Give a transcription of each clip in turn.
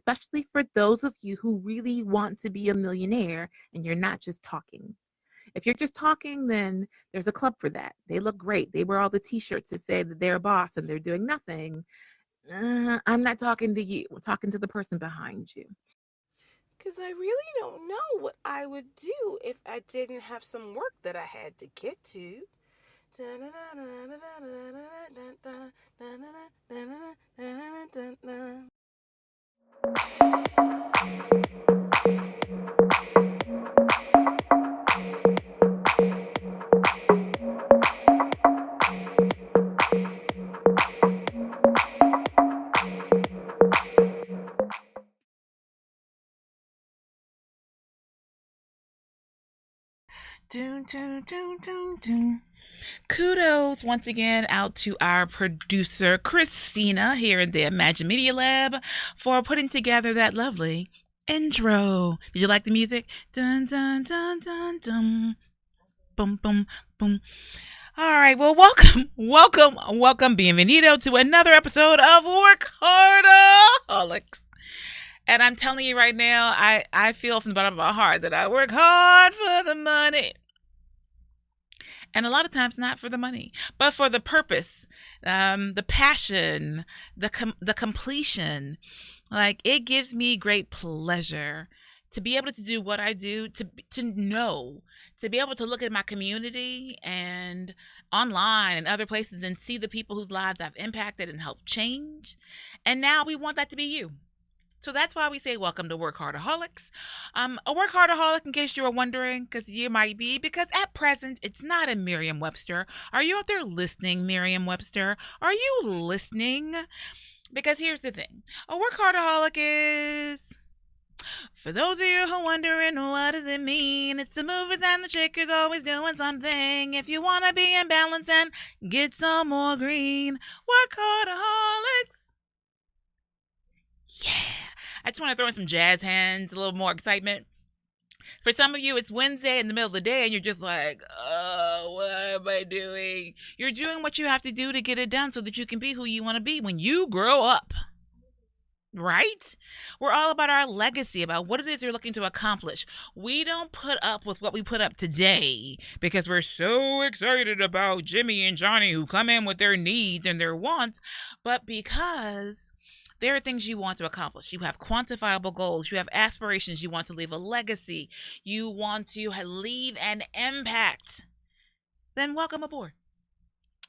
especially for those of you who really want to be a millionaire and you're not just talking. If you're just talking, then there's a club for that. They look great. They wear all the t-shirts that say that they're a boss and they're doing nothing. I'm not talking to you. I'm talking to the person behind you. Because I really don't know what I would do if I didn't have some work that I had to get to. Kudos once again out to our producer, Christina, here in the Imagine Media Lab for putting together that lovely intro. Did you like the music? Dun, dun, dun, dun, dun. Boom, boom, boom. All right, well, welcome, bienvenido to another episode of WorkHARDAholics. And I'm telling you right now, I feel from the bottom of my heart that I work hard for the money. And a lot of times not for the money, but for the purpose, the passion, the completion. Like, it gives me great pleasure to be able to do what I do, to be able to look at my community and online and other places and see the people whose lives I've impacted and helped change. And now we want that to be you. So that's why we say welcome to WorkHARDAholics. A WorkHARDAholic, in case you were wondering, because you might be, because at present it's not in Merriam-Webster. Are you out there listening, Merriam-Webster? Are you listening? Because here's the thing. A WorkHARDAholic is, for those of you who are wondering, what does it mean? It's the movers and the shakers always doing something. If you want to be in balance and get some more green, WorkHARDAholics. Yeah. I just want to throw in some jazz hands, a little more excitement. For some of you, it's Wednesday in the middle of the day and you're just like, oh, what am I doing? You're doing what you have to do to get it done so that you can be who you want to be when you grow up. Right? We're all about our legacy, about what it is you're looking to accomplish. We don't put up with what we put up today because we're so excited about Jimmy and Johnny who come in with their needs and their wants, but because there are things you want to accomplish. You have quantifiable goals. You have aspirations. You want to leave a legacy. You want to leave an impact. Then welcome aboard.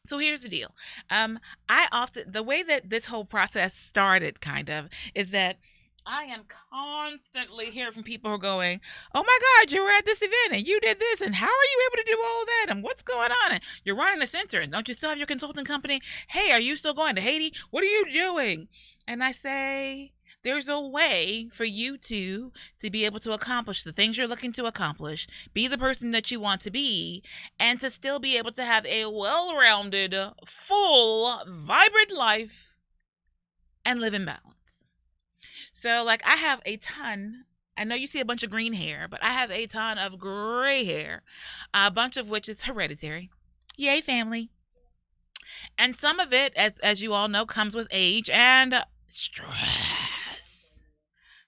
So here's the deal. The way that this whole process started kind of is that I am constantly hearing from people who are going, oh my God, you were at this event and you did this, and how are you able to do all of that, and what's going on, and you're running the center, and don't you still have your consulting company? Hey, are you still going to Haiti? What are you doing? And I say, there's a way for you to be able to accomplish the things you're looking to accomplish, be the person that you want to be, and to still be able to have a well-rounded, full, vibrant life and live in balance. So, like, I have a ton, I know you see a bunch of green hair, but I have a ton of gray hair, a bunch of which is hereditary. Yay, family. And some of it, as you all know, comes with age and stress,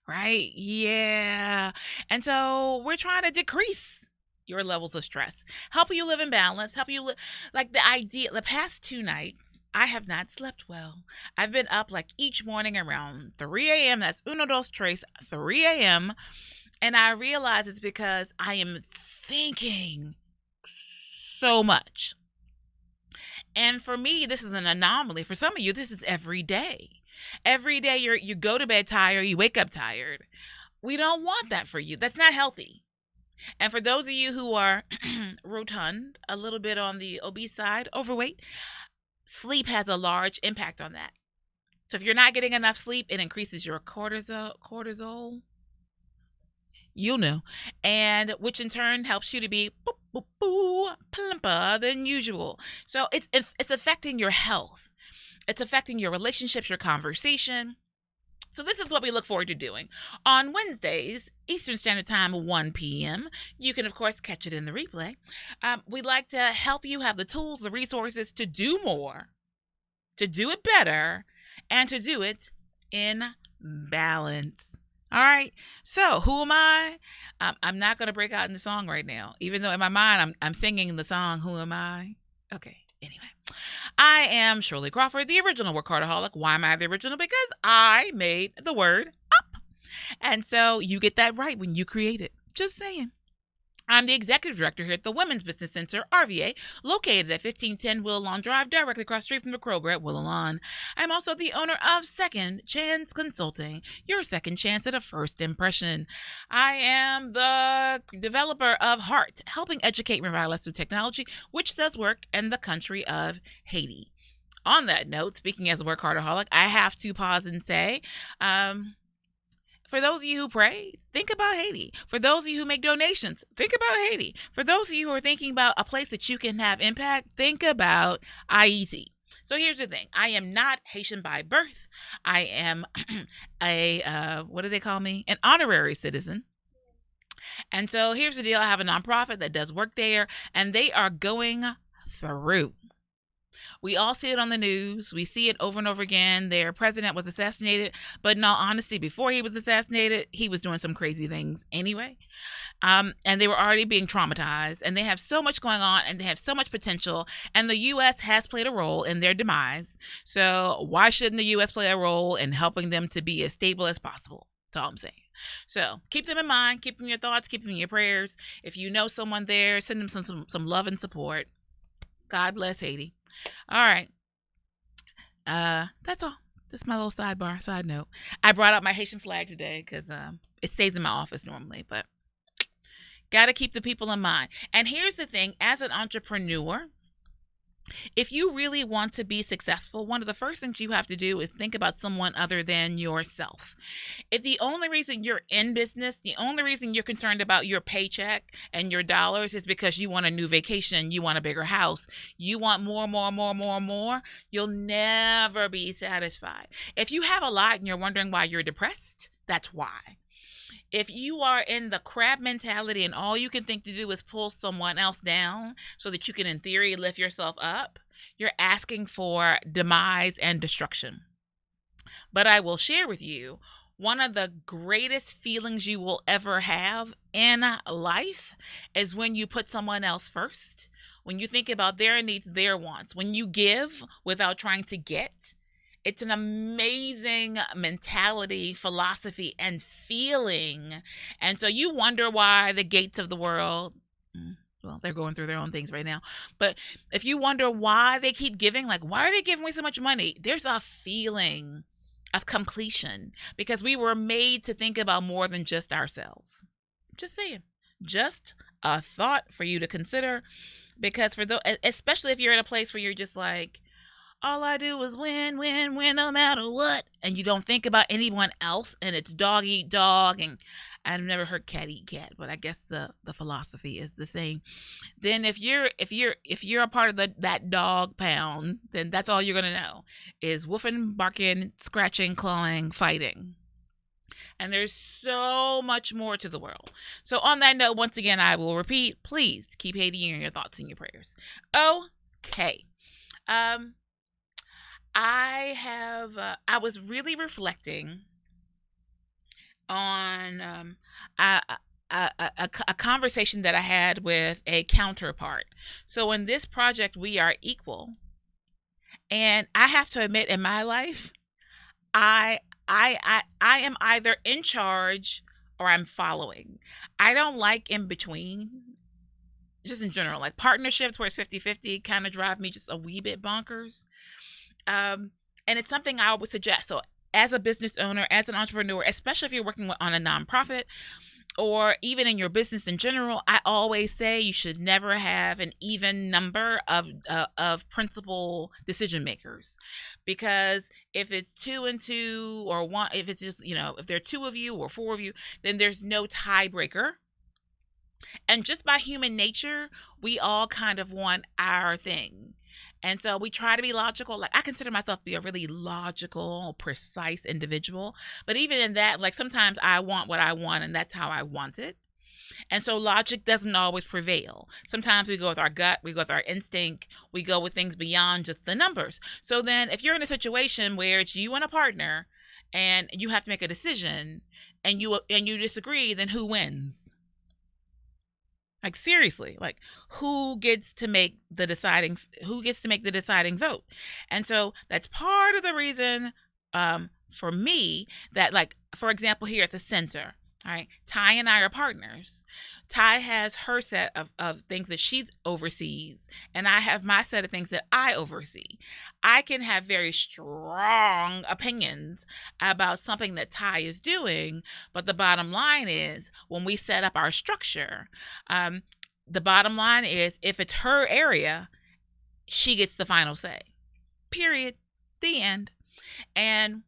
right? Yeah. And so we're trying to decrease your levels of stress, help you live in balance, help you live, like the past 2 nights, I have not slept well. I've been up like each morning around 3 a.m. That's uno, dos, tres, 3 a.m. And I realize it's because I am thinking so much. And for me, this is an anomaly. For some of you, this is every day. Every day you go to bed tired, you wake up tired. We don't want that for you. That's not healthy. And for those of you who are rotund, a little bit on the obese side, overweight, sleep has a large impact on that. So if you're not getting enough sleep, it increases your cortisol. You'll know. And which in turn helps you to be plumper than usual. So it's affecting your health. It's affecting your relationships, your conversation. So this is what we look forward to doing. On Wednesdays, Eastern Standard Time, 1 p.m., you can, of course, catch it in the replay. We'd like to help you have the tools, the resources to do more, to do it better, and to do it in balance. All right. So who am I? I'm not going to break out in the song right now, even though in my mind I'm singing the song, Who Am I? Okay. Anyway, I am Shirley Crawford, the original WorkHARDAholic. Why am I the original? Because I made the word up. And so you get that right when you create it. Just saying. I'm the executive director here at the Women's Business Center, RVA, located at 1510 Willow Drive, directly across the street from the Kroger at Willow Lawn. I'm also the owner of Second Chance Consulting, your second chance at a first impression. I am the developer of Heart, helping educate and revitalize through technology, which does work in the country of Haiti. On that note, speaking as a WorkHARDAholic, I have to pause and say, for those of you who pray, think about Haiti. For those of you who make donations, think about Haiti. For those of you who are thinking about a place that you can have impact, think about IET. So here's the thing. I am not Haitian by birth. I am what do they call me? An honorary citizen. And so here's the deal. I have a nonprofit that does work there, and they are going through. We all see it on the news. We see it over and over again. Their president was assassinated, but in all honesty, before he was assassinated, he was doing some crazy things anyway. And they were already being traumatized, and they have so much going on, and they have so much potential, and the U.S. has played a role in their demise. So why shouldn't the U.S. play a role in helping them to be as stable as possible? That's all I'm saying. So keep them in mind, keep them in your thoughts, keep them in your prayers. If you know someone there, send them some love and support. God bless Haiti. All right. That's all. That's my little side note. I brought out my Haitian flag today because it stays in my office normally, but got to keep the people in mind. And here's the thing, as an entrepreneur, if you really want to be successful, one of the first things you have to do is think about someone other than yourself. If the only reason you're in business, the only reason you're concerned about your paycheck and your dollars is because you want a new vacation, you want a bigger house, you want more, you'll never be satisfied. If you have a lot and you're wondering why you're depressed, that's why. If you are in the crab mentality and all you can think to do is pull someone else down so that you can, in theory, lift yourself up, you're asking for demise and destruction. But I will share with you, one of the greatest feelings you will ever have in life is when you put someone else first, when you think about their needs, their wants, when you give without trying to get. It's an amazing mentality, philosophy, and feeling. And so you wonder why the Gates of the world, well, they're going through their own things right now. But if you wonder why they keep giving, like, why are they giving away so much money? There's a feeling of completion because we were made to think about more than just ourselves. Just saying. Just a thought for you to consider, because for those, especially if you're in a place where you're just like, all I do is win, no matter what. And you don't think about anyone else, and it's dog eat dog. And I've never heard cat eat cat, but I guess the philosophy is the same. Then if you're a part of that dog pound, then that's all you're gonna know is woofing, barking, scratching, clawing, fighting. And there's so much more to the world. So on that note, once again, I will repeat, please keep Haiti in your thoughts and your prayers. Okay. I was really reflecting on a conversation that I had with a counterpart. So in this project, we are equal. And I have to admit, in my life, I am either in charge or I'm following. I don't like in between. Just in general, like partnerships where it's 50-50 kind of drive me just a wee bit bonkers. And it's something I would suggest. So as a business owner, as an entrepreneur, especially if you're working on a nonprofit or even in your business in general, I always say you should never have an even number of principal decision makers, because if it's 2 and 2 or one, if it's just, if there are 2 of you or 4 of you, then there's no tiebreaker. And just by human nature, we all kind of want our thing. And so we try to be logical. Like, I consider myself to be a really logical, precise individual. But even in that, like, sometimes I want what I want, and that's how I want it. And so logic doesn't always prevail. Sometimes we go with our gut, we go with our instinct, we go with things beyond just the numbers. So then if you're in a situation where it's you and a partner, and you have to make a decision, and you disagree, then who wins? Like, seriously, like, who gets to make the deciding vote? And so that's part of the reason for me that, like, for example, here at the center, all right, Ty and I are partners. Ty has her set of things that she oversees, and I have my set of things that I oversee. I can have very strong opinions about something that Ty is doing, but the bottom line is, when we set up our structure, the bottom line is, if it's her area, she gets the final say. Period. The end. And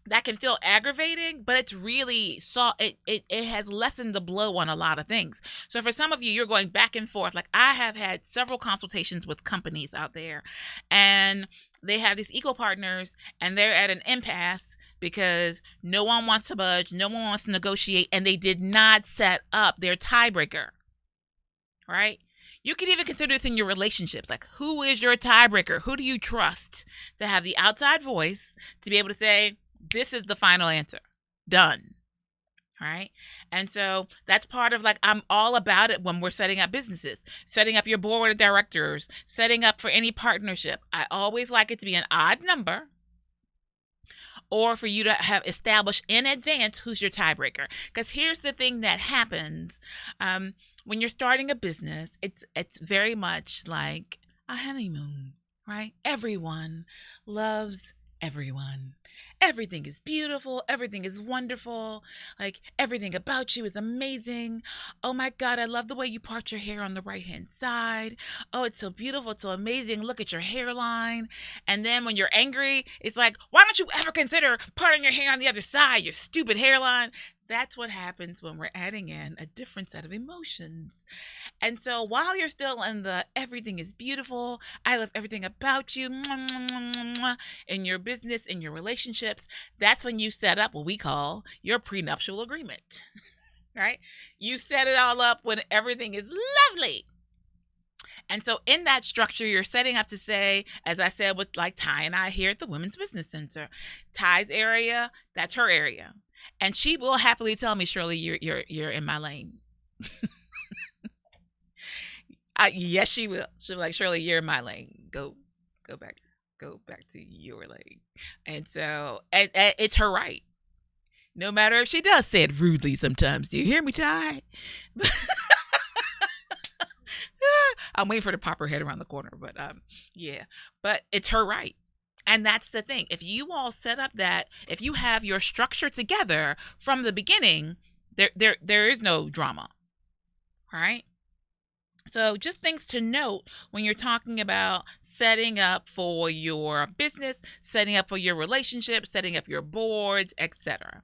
that can feel aggravating, but it's really it has lessened the blow on a lot of things. So for some of you, you're going back and forth. Like, I have had several consultations with companies out there, and they have these equal partners, and they're at an impasse because no one wants to budge, no one wants to negotiate, and they did not set up their tiebreaker. Right? You can even consider this in your relationships. Like, who is your tiebreaker? Who do you trust to have the outside voice to be able to say, this is the final answer? Done. All right. And so that's part of, like, I'm all about it when we're setting up businesses, setting up your board of directors, setting up for any partnership. I always like it to be an odd number, or for you to have established in advance who's your tiebreaker. Because here's the thing that happens. When you're starting a business, it's very much like a honeymoon, right? Everyone loves everyone. Everything is beautiful. Everything is wonderful. Like, everything about you is amazing. Oh my God, I love the way you part your hair on the right-hand side. Oh, it's so beautiful. It's so amazing. Look at your hairline. And then when you're angry, it's like, why don't you ever consider parting your hair on the other side, your stupid hairline? That's what happens when we're adding in a different set of emotions. And so while you're still in the everything is beautiful, I love everything about you, in your business, in your relationships, that's when you set up what we call your prenuptial agreement, right? You set it all up when everything is lovely. And so in that structure, you're setting up to say, as I said with, like, Ty and I here at the Women's Business Center, Ty's area, that's her area. And she will happily tell me, Shirley, you're in my lane. Yes, she will. She'll be like, Shirley, you're in my lane. Go back to your lane. And so it's her right. No matter if she does say it rudely sometimes. Do you hear me, Ty? I'm waiting for her to pop her head around the corner, but yeah. But it's her right. And that's the thing. If you all set up that, if you have your structure together from the beginning, there is no drama. All right? So just things to note when you're talking about setting up for your business, setting up for your relationship, setting up your boards, etc.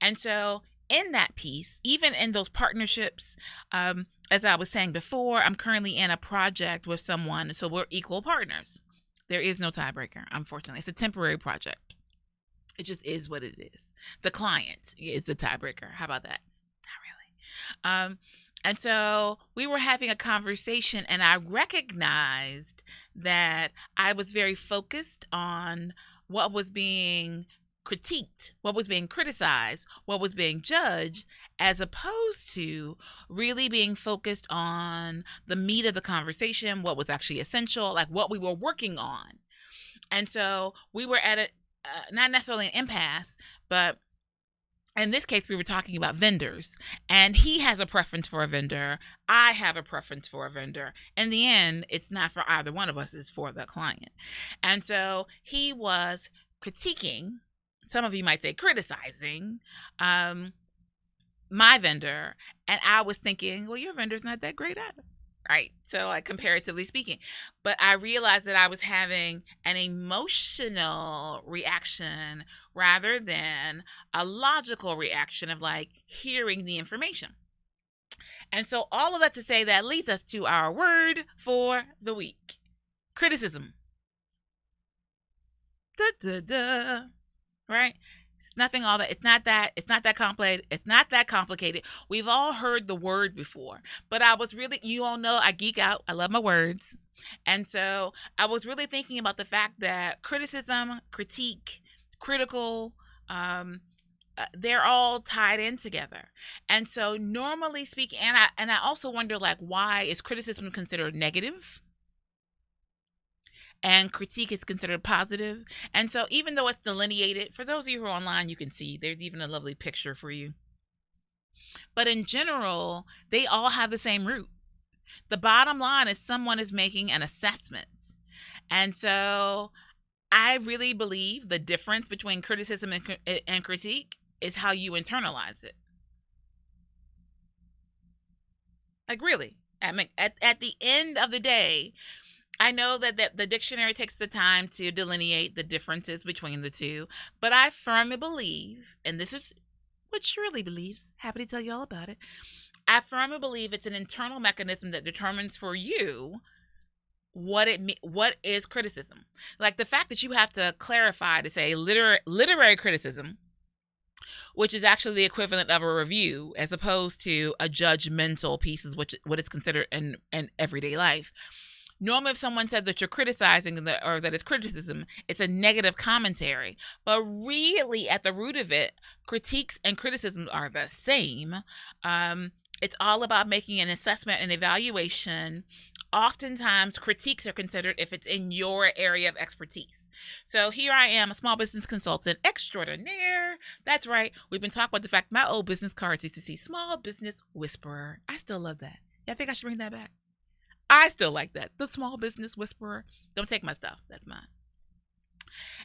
And so in that piece, even in those partnerships, as I was saying before, I'm currently in a project with someone, so we're equal partners. There is no tiebreaker, unfortunately. It's a temporary project. It just is what it is. The client is the tiebreaker. How about that? Not really. And so we were having a conversation, and I recognized that I was very focused on what was being critiqued, what was being criticized, what was being judged, as opposed to really being focused on the meat of the conversation, what was actually essential, like what we were working on. And so we were at a not necessarily an impasse, but in this case, we were talking about vendors, and he has a preference for a vendor. I have a preference for a vendor. In the end, it's not for either one of us, it's for the client. And so he was critiquing, some of you might say criticizing, my vendor. And I was thinking, well, your vendor's not that great either. Right? So, like, comparatively speaking. But I realized that I was having an emotional reaction rather than a logical reaction of, like, hearing the information. And so all of that to say, that leads us to our word for the week. Criticism. Right? Nothing all that. It's not that complicated. We've all heard the word before, but I was really, you all know I geek out. I love my words. And so I was really thinking about the fact that criticism, critique, critical, they're all tied in together. And so normally speaking, and I also wonder, like, why is criticism considered negative and critique is considered positive? And so even though it's delineated, for those of you who are online, you can see there's even a lovely picture for you. But in general, they all have the same root. The bottom line is someone is making an assessment. And so I really believe the difference between criticism and critique is how you internalize it. Like, really, at the end of the day, I know that the dictionary takes the time to delineate the differences between the two, but I firmly believe, and this is what Shirley believes, happy to tell you all about it, I firmly believe it's an internal mechanism that determines for you what is criticism. Like the fact that you have to clarify to say literary criticism, which is actually the equivalent of a review, as opposed to a judgmental piece, is what is considered in everyday life. Normally, if someone says that you're criticizing or that it's criticism, it's a negative commentary. But really, at the root of it, critiques and criticisms are the same. It's all about making an assessment and evaluation. Oftentimes, critiques are considered if it's in your area of expertise. So here I am, a small business consultant extraordinaire. That's right. We've been talking about the fact my old business cards used to see small business whisperer. I still love that. Yeah, I think I should bring that back. I still like that. The small business whisperer. Don't take my stuff. That's mine.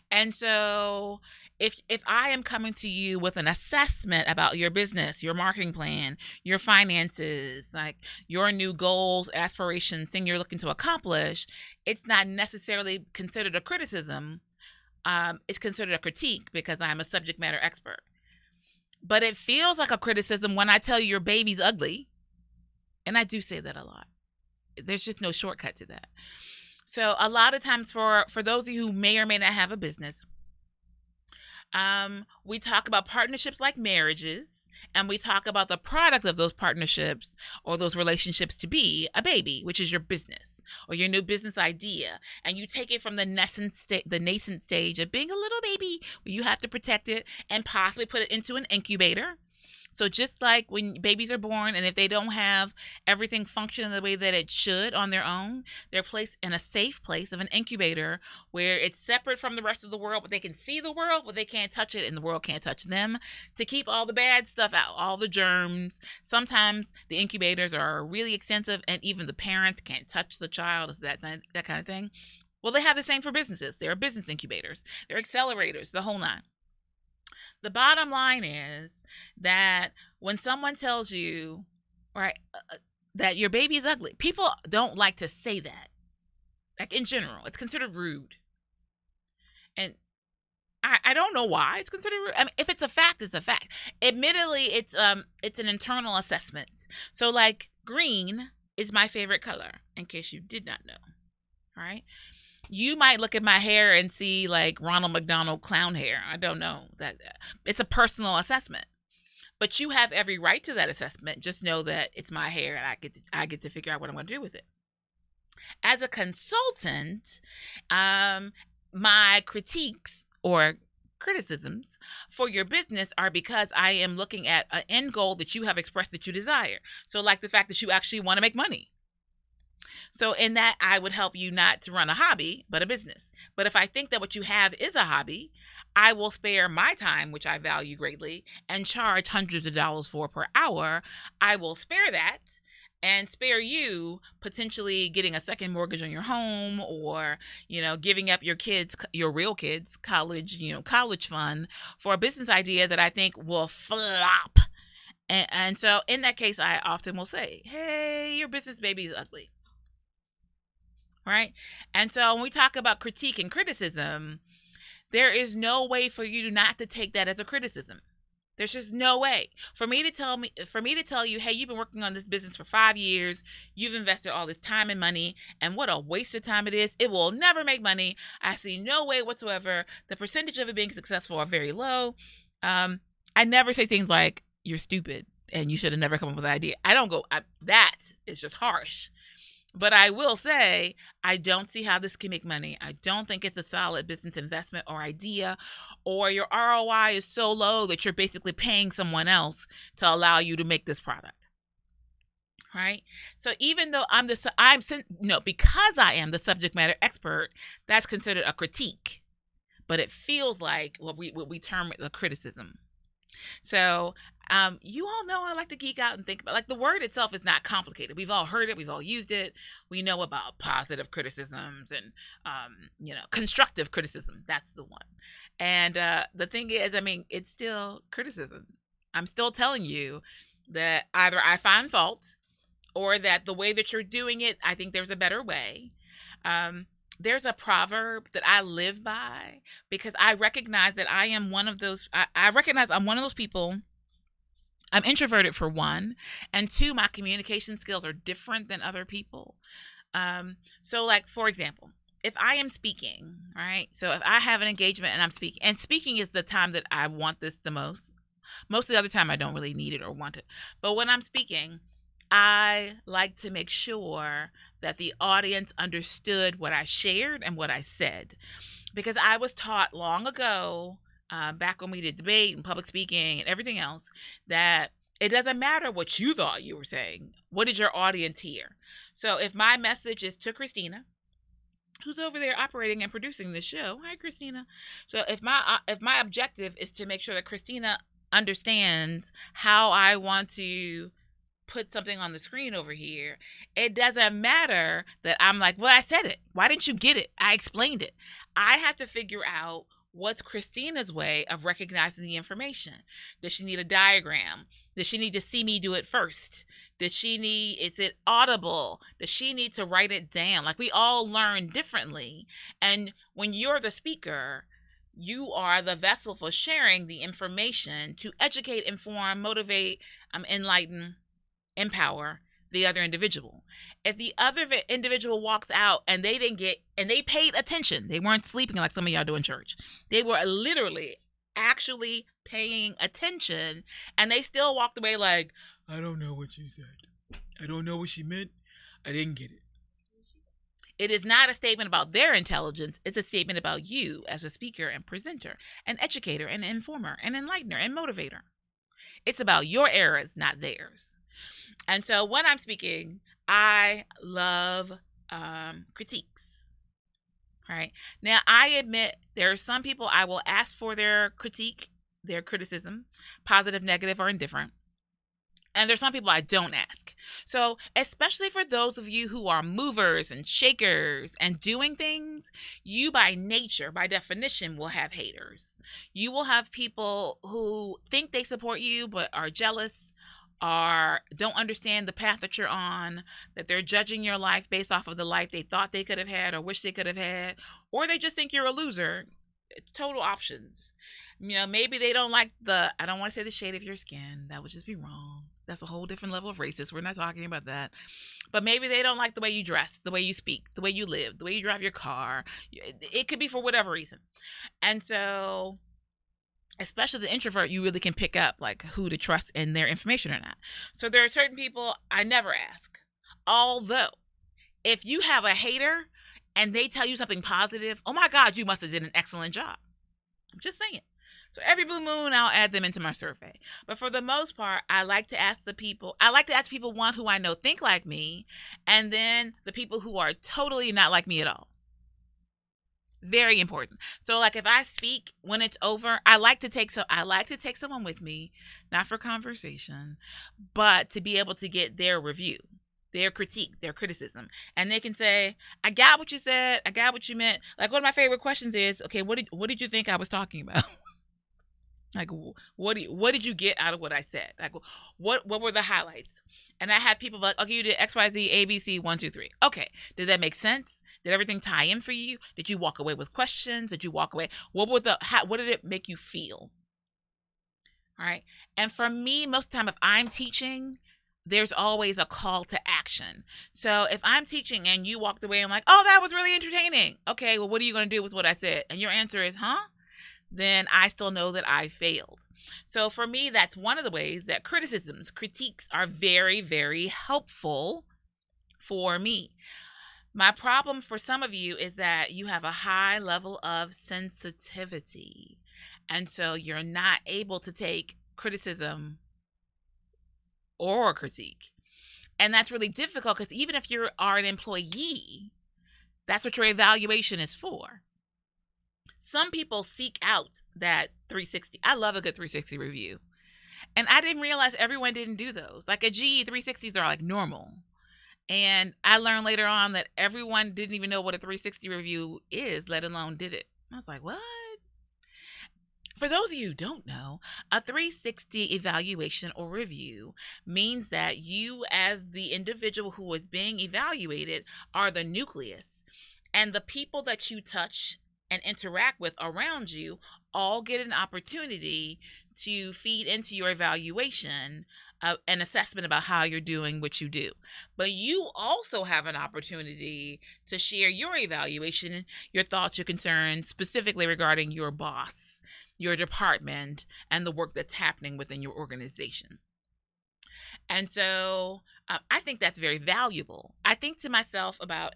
And so if I am coming to you with an assessment about your business, your marketing plan, your finances, like your new goals, aspirations, thing you're looking to accomplish, it's not necessarily considered a criticism. It's considered a critique because I'm a subject matter expert. But it feels like a criticism when I tell you your baby's ugly. And I do say that a lot. There's just no shortcut to that. So a lot of times for those of you who may or may not have a business, we talk about partnerships like marriages, and we talk about the product of those partnerships or those relationships to be a baby, which is your business or your new business idea. And you take it from the nascent stage of being a little baby where you have to protect it and possibly put it into an incubator. So just like when babies are born, and if they don't have everything function the way that it should on their own, they're placed in a safe place of an incubator where it's separate from the rest of the world, but they can see the world, but they can't touch it, and the world can't touch them, to keep all the bad stuff out, all the germs. Sometimes the incubators are really extensive, and even the parents can't touch the child, that kind of thing. Well, they have the same for businesses. There are business incubators. There are accelerators, the whole nine. The bottom line is that when someone tells you, right, that your baby is ugly, people don't like to say that. Like in general, it's considered rude. And I don't know why it's considered rude. I mean, if it's a fact, it's a fact. Admittedly, it's an internal assessment. So like green is my favorite color, in case you did not know. All right. You might look at my hair and see like Ronald McDonald clown hair. I don't know. That it's a personal assessment, but you have every right to that assessment. Just know that it's my hair, and I get to figure out what I'm going to do with it. As a consultant, my critiques or criticisms for your business are because I am looking at an end goal that you have expressed that you desire. So like the fact that you actually want to make money. So in that, I would help you not to run a hobby, but a business. But if I think that what you have is a hobby, I will spare my time, which I value greatly, and charge hundreds of dollars for per hour. I will spare that and spare you potentially getting a second mortgage on your home, or, giving up your real kids, college fund for a business idea that I think will flop. And so in that case, I often will say, hey, your business baby is ugly. Right? And so when we talk about critique and criticism, there is no way for you not to take that as a criticism. There's just no way for me to tell you, hey, you've been working on this business for 5 years. You've invested all this time and money, and what a waste of time it is. It will never make money. I see no way whatsoever. The percentage of it being successful are very low. I never say things like, you're stupid and you should have never come up with that idea. I don't go, that is just harsh. But I will say, I don't see how this can make money. I don't think it's a solid business investment or idea, or your ROI is so low that you're basically paying someone else to allow you to make this product. Right? So even though because I am the subject matter expert, that's considered a critique, but it feels like what we term a criticism. So you all know I like to geek out and think about, like, the word itself is not complicated. We've all heard it. We've all used it. We know about positive criticisms and, constructive criticism. That's the one. And the thing is, it's still criticism. I'm still telling you that either I find fault or that the way that you're doing it, I think there's a better way. There's a proverb that I live by because I recognize that I am one of those. I recognize I'm one of those people. I'm introverted, for one, and two, my communication skills are different than other people. So, like, for example, if I am speaking, right? So if I have an engagement and I'm speaking, and speaking is the time that I want this the most. Most of the other time I don't really need it or want it. But when I'm speaking, I like to make sure that the audience understood what I shared and what I said. Because I was taught long ago, back when we did debate and public speaking and everything else, that it doesn't matter what you thought you were saying. What did your audience hear? So if my message is to Christina, who's over there operating and producing this show. Hi, Christina. So if my objective is to make sure that Christina understands how I want to put something on the screen over here, it doesn't matter that I'm like, well, I said it. Why didn't you get it? I explained it. I have to figure out what's Christina's way of recognizing the information. Does she need a diagram? Does she need to see me do it first? Is it audible? Does she need to write it down? Like, we all learn differently. And when you're the speaker, you are the vessel for sharing the information to educate, inform, motivate, enlighten, empower the other individual. If the other individual walks out and they paid attention, they weren't sleeping like some of y'all do in church. They were literally actually paying attention, and they still walked away like, I don't know what you said. I don't know what she meant. I didn't get it. It is not a statement about their intelligence. It's a statement about you as a speaker and presenter, an educator and informer, an enlightener and motivator. It's about your errors, not theirs. And so when I'm speaking, I love critiques. Right? Now, I admit there are some people I will ask for their critique, their criticism, positive, negative, or indifferent. And there's some people I don't ask. So especially for those of you who are movers and shakers and doing things, you by nature, by definition, will have haters. You will have people who think they support you but are jealous, or don't understand the path that you're on, that they're judging your life based off of the life they thought they could have had or wish they could have had, or they just think you're a loser. Total options. Maybe they don't like I don't want to say the shade of your skin. That would just be wrong. That's a whole different level of racist. We're not talking about that. But maybe they don't like the way you dress, the way you speak, the way you live, the way you drive your car. It could be for whatever reason. And so, especially the introvert, you really can pick up like who to trust in their information or not. So there are certain people I never ask. Although, if you have a hater and they tell you something positive, oh my God, you must have did an excellent job. I'm just saying. So every blue moon, I'll add them into my survey. But for the most part, I like to ask people, one, who I know think like me, and then the people who are totally not like me at all. Very important. So like if I speak, when it's over, I like to take someone with me, not for conversation, but to be able to get their review, their critique, their criticism. And they can say, I got what you said, I got what you meant. Like, one of my favorite questions is, okay, what did you think I was talking about? Like, what did you get out of what I said? Like, what were the highlights? And I have people like, okay, you did X, Y, Z, A, B, C, 1, 2, 3. Okay, did that make sense? Did everything tie in for you? Did you walk away with questions? Did you walk away? What did it make you feel? All right. And for me, most of the time, if I'm teaching, there's always a call to action. So if I'm teaching and you walked away and like, oh, that was really entertaining. Okay, well, what are you going to do with what I said? And your answer is, huh? Then I still know that I failed. So for me, that's one of the ways that critiques are very, very helpful for me. My problem for some of you is that you have a high level of sensitivity. And so you're not able to take criticism or critique. And that's really difficult because even if you are an employee, that's what your evaluation is for. Some people seek out that 360. I love a good 360 review. And I didn't realize everyone didn't do those. Like at GE, 360s are like normal. And I learned later on that everyone didn't even know what a 360 review is, let alone did it. I was like, what? For those of you who don't know, a 360 evaluation or review means that you, as the individual who is being evaluated, are the nucleus. And the people that you touch and interact with around you all get an opportunity to feed into your evaluation, an assessment about how you're doing what you do. But you also have an opportunity to share your evaluation, your thoughts, your concerns, specifically regarding your boss, your department, and the work that's happening within your organization. And so I think that's very valuable. I think to myself about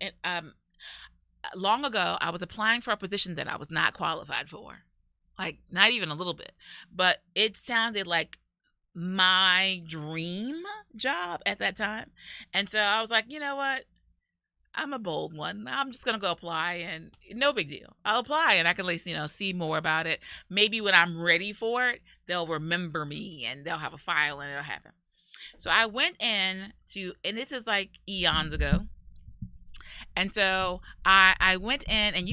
long ago, I was applying for a position that I was not qualified for, like not even a little bit, but it sounded like my dream job at that time. And so I was like, you know what? I'm a bold one. I'm just going to go apply, and no big deal. I'll apply and I can at least, see more about it. Maybe when I'm ready for it, they'll remember me and they'll have a file and it'll happen. So I went in and this is like eons ago. And so I went in, and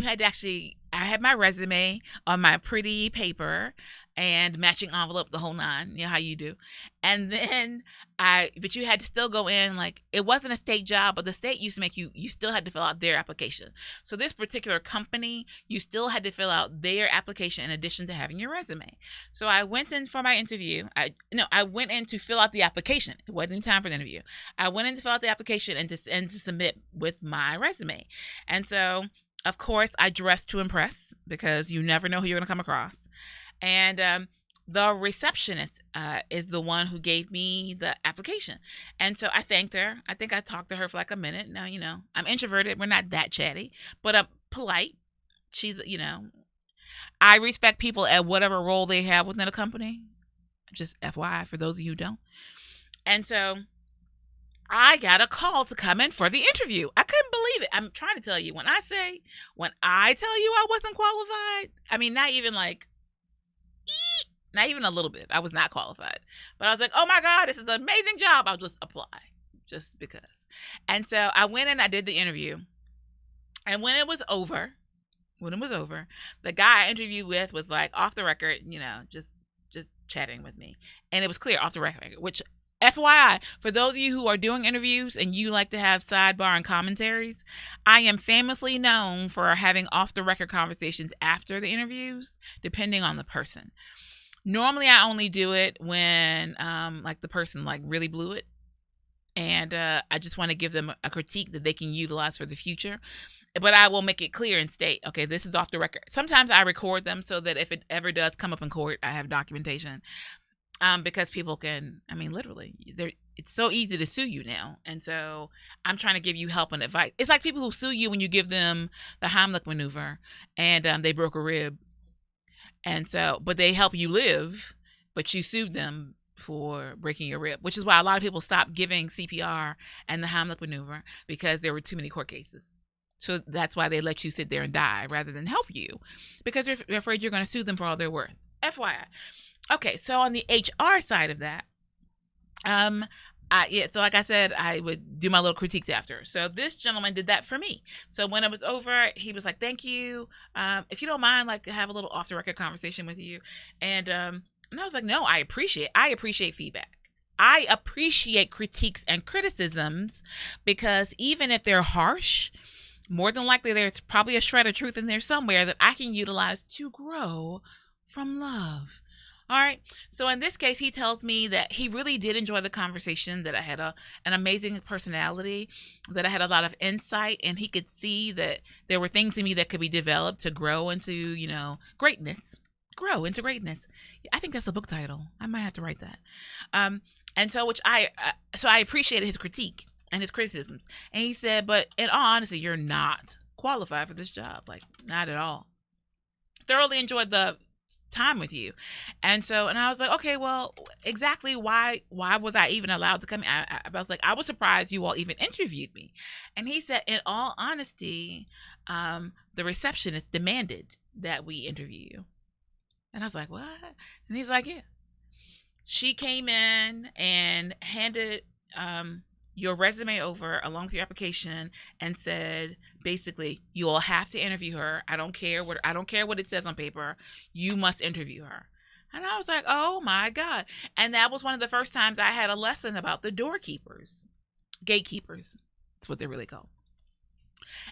I had my resume on my pretty paper and matching envelope, the whole nine, how you do. And then but you had to still go in, like, it wasn't a state job, but the state used to make you still had to fill out their application. So this particular company, you still had to fill out their application in addition to having your resume. So I went in for my interview. I went in to fill out the application. It wasn't time for the interview. I went in to fill out the application and to submit with my resume. And so, of course, I dressed to impress because you never know who you're going to come across. And the receptionist is the one who gave me the application. And so I thanked her. I think I talked to her for like a minute. Now, I'm introverted. We're not that chatty, but I'm polite. She's, I respect people at whatever role they have within a company. Just FYI for those of you who don't. And so I got a call to come in for the interview. I couldn't believe it. I'm trying to tell you, when I tell you I wasn't qualified, I mean, not even a little bit. I was not qualified. But I was like, oh my God, this is an amazing job. I'll just apply just because. And so I went in, I did the interview. And when it was over, the guy I interviewed with was like off the record, just chatting with me. And it was clear off the record, which FYI, for those of you who are doing interviews and you like to have sidebar and commentaries, I am famously known for having off the record conversations after the interviews, depending on the person. Normally, I only do it when the person really blew it, and I just want to give them a critique that they can utilize for the future. But I will make it clear and state, okay, this is off the record. Sometimes I record them so that if it ever does come up in court, I have documentation. Because people can, literally, it's so easy to sue you now. And so I'm trying to give you help and advice. It's like people who sue you when you give them the Heimlich maneuver and they broke a rib. And so, but they help you live, but you sued them for breaking your rib, which is why a lot of people stopped giving CPR and the Heimlich maneuver because there were too many court cases. So that's why they let you sit there and die rather than help you, because they're afraid you're going to sue them for all they're worth. FYI. Okay, so on the HR side of that, so like I said, I would do my little critiques after. So this gentleman did that for me. So when it was over, he was like, "Thank you. If you don't mind, have a little off the record conversation with you." And I was like, "No, I appreciate feedback. I appreciate critiques and criticisms, because even if they're harsh, more than likely there's probably a shred of truth in there somewhere that I can utilize to grow from love." All right. So in this case, he tells me that he really did enjoy the conversation, that I had an amazing personality, that I had a lot of insight, and he could see that there were things in me that could be developed to grow into, greatness. Grow into greatness. I think that's a book title. I might have to write that. And so I appreciated his critique and his criticisms. And he said, but in all honesty, you're not qualified for this job. Not at all. Thoroughly enjoyed the time with you. And I was like, okay, well, exactly why was I even allowed to come in? I was like, I was surprised you all even interviewed me. And he said, in all honesty, the receptionist demanded that we interview you. And I was like, what? And he's like, yeah. She came in and handed your resume over along with your application and said, basically, you will have to interview her. I don't care what it says on paper. You must interview her. And I was like, oh my God. And that was one of the first times I had a lesson about the doorkeepers, gatekeepers. That's what they're really called.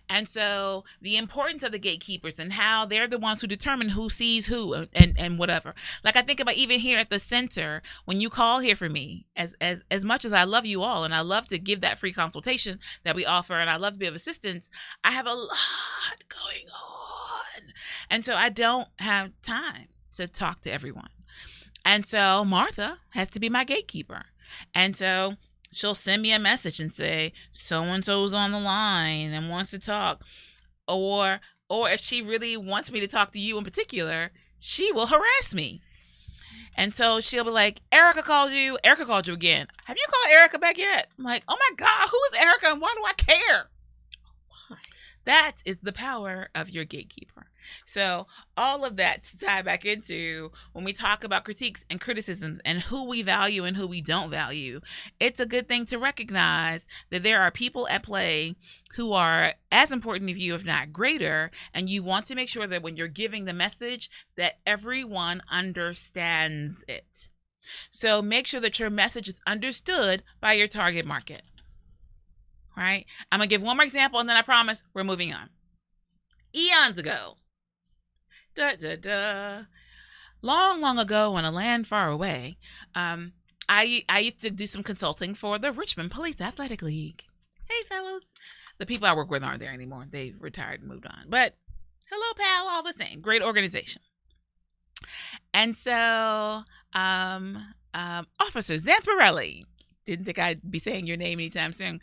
And so the importance of the gatekeepers and how they're the ones who determine who sees who and whatever. Like I think about even here at the center, when you call here for me, as much as I love you all and I love to give that free consultation that we offer and I love to be of assistance, I have a lot going on. And so I don't have time to talk to everyone. And so Martha has to be my gatekeeper. And so she'll send me a message and say, so-and-so's on the line and wants to talk. Or if she really wants me to talk to you in particular, she will harass me. And so she'll be like, Erica called you again. Have you called Erica back yet? I'm like, oh my God, who is Erica and why do I care? That is the power of your gatekeeper. So all of that to tie back into when we talk about critiques and criticisms and who we value and who we don't value, it's a good thing to recognize that there are people at play who are as important to you, if not greater, and you want to make sure that when you're giving the message that everyone understands it. So make sure that your message is understood by your target market. Right? I'm going to give one more example and then I promise we're moving on. Eons ago, long ago in a land far away, I used to do some consulting for the Richmond Police Athletic League. Hey, fellows. The people I work with aren't there anymore. They've retired and moved on. But hello, pal, all the same. Great organization. And so, Officer Zamparelli, didn't think I'd be saying your name anytime soon.